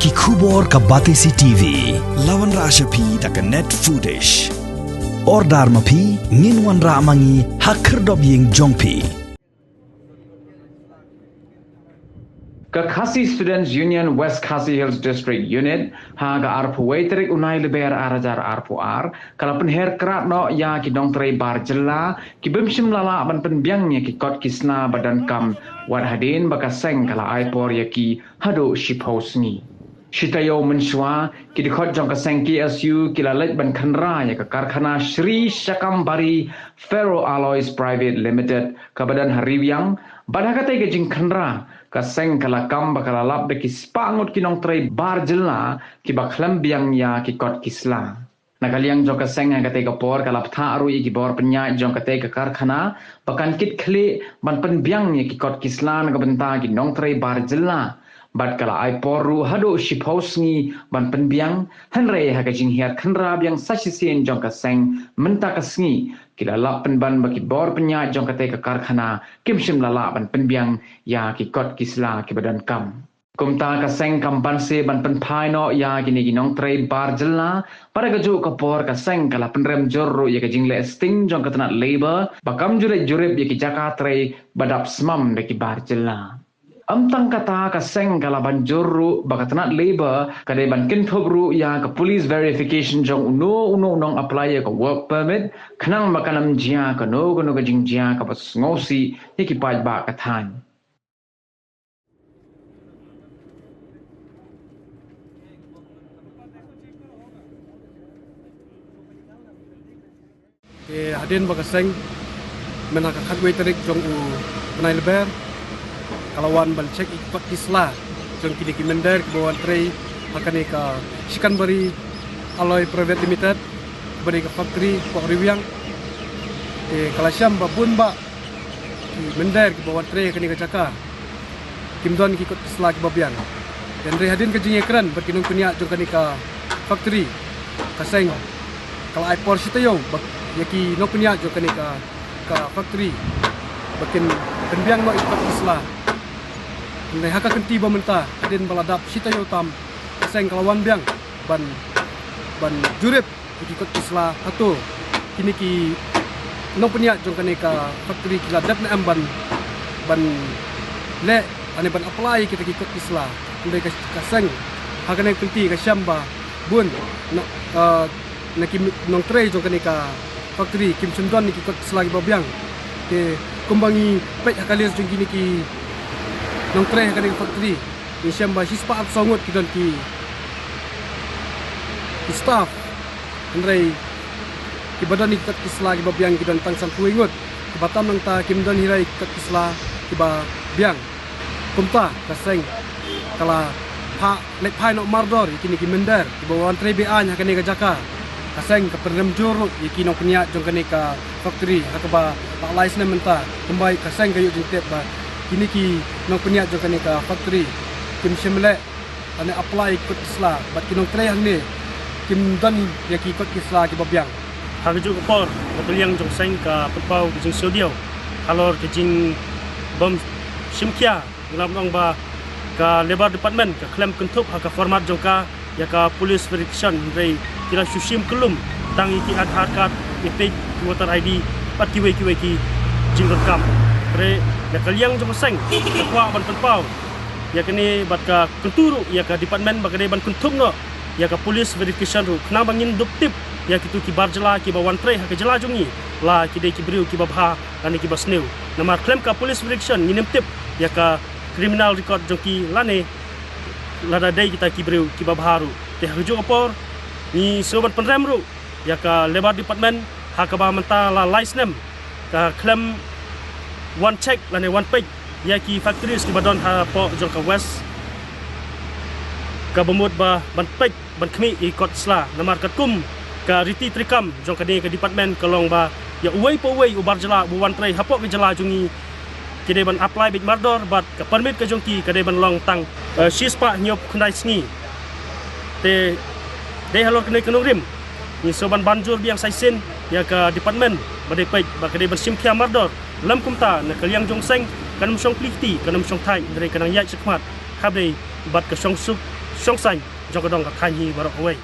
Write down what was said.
ki khubor ka Batesi TV lawan ra ashapi tak net footage ordar mapi nginwan ra mangi hakhrdop yeng jongpi Ka Khasi Students Union West Khasi Hills District Unit haga arpu waiterik unai leber arajar arpu ar kala penher kerat no ya ki dong trei bar jela ki bimsim lala ban penbiangnya ki kot kisna badan kam wad hadin baka seng kala aipor ya ki hado shiphausni Shitayo mensua ki dikot jong ka seng KSU ki lalet ban khanra ya ka karkhana Shri Shakambari Ferro Alloys Private Limited ka badan hariwiang badhakate ke jing khanra kaseng kala kam bakala lap de ki spangut ki nong trei bar jelna ki bakhlam biang ya ki kot kisla nakaliang jong kaseng nga kate kapor kala ptha aru ki bor penya jong kate ka karkhana bakan kit khli ban pen biang ya ki kot kisla na benta ki nong trei bar jelna bat kala ai poru hado shiphausni ban pen biang hanre ha ka jing hiat khanra biang sasisen jong kaseng menta kasngi kila lap penban baki bor penya jong kate ka karkhana kimshim lala ban penbiang ya ki kot kisla ki badan kam kumta ka seng kampanse ban penpai no ya gini ginong trei bar jelna pada gaju kapor ka seng kala penrem jorro ya ka jingle sting jong katanat labor bakam jure jurep ya ki jaka trei badap smam de ki bar jelna Amtang kata kaseng kala banjuru bakatanat labor kadai ban kinthobru ya ke police verification jong uno apply ya ke work permit khanang makanam jia ke no ke jing jia ke pas ngosi ki paj ba kathan hadin bakaseng menakakat waiterik jong u penai leber kalawan ban cek ikut kisla jong kini kimender ke bawah trei akan ka Shakambari Alloy Private Limited beri ke factory Pok Riwiang kala syam babun ba mender ke bawah trei akan ka Jaka kimdon ikut kisla ke babian dan rehadin ke jing ekran berkinung kunia jong kani ka factory kaseng kala ai por sitayo yaki no kunia jong kani ka factory bakin penbiang no ikut kisla Nai haka kenti bamenta adin baladap sitayo tam kaseng kalawan biang ban jurip ikut kisla atau kini ki no punya jong kani ka factory kila dap na ban le ane ban apply kita ikut kisla ndai kaseng haka nai kenti ka syamba bun no naki nong trei jong kani ka factory kim chundon ni ikut kisla ki babiang ke kumbangi pek hakalian jong kini ki nong treh kani factory isyam ba sispa ak songot kidon ki staff andrei ki badan ikat kisla ki babiang kidon tang sang kuingot ki batam nang ta kimdon hirai ikat kisla ki ba biang kumta kaseng kala ha lek pai no mardor ikini ki mender ki bawan trei ba nya kani ka Jaka kaseng ka pernem juru ikino kenya jong kani ka factory akaba pak license menta kembali kaseng kayu jintep ba kini ki nong punya jong kani ka factory kim shimle ane apply ikut kisla bat kinong trei hang ni kim don ya ki ikut kisla ki babiang hagju kopor batliang jong seng ka pepau jing sodio halor ke jing bom simkia ngram nong ba ka labor department ka claim kentup ha ka format jong ka ya ka police verification rei kira susim kelum tang iki adhar card ipik voter ID pat ki jing rekam re ya kaliang jong seng takwa ban penpau ya kini bat ka kenturu ya ka department bakade ban kuntum no ya ka police verification ru kena bangin duptip ya kitu ki barjela ki bawan tre ha ka jela jungi la ki de ki briu ki babha ani ki basneu nama claim ka police verification nginem tip ya ka criminal record jong ki lane lada dai kita ki briu ki babha ru te haju opor ni sobat penrem ru ya ka labor department ha ka ba menta la license ka claim one check lane one page ya ki factory ki badon ha po jong ka west ka bemut ba ban page ban khmi i kot sla namar ka kum ka riti trikam jong ka de ka department kalong ba ya uwei po uwei ubar jela bu one tray hapo ke jela jungi kide ban apply big mardor bat ka permit ka jong ki ka de ban long tang shispa nyop khnai sngi te de halor kene kenung rim ni soban banjur biang saisen ya ka department badai page ba ka de ban simkia mardor lam kumta na kaliang jong seng kanam song pliti kanam song thai dari kanang yai sekmat habre bat ka song sup songsang jong ka dong ka khanyi barok away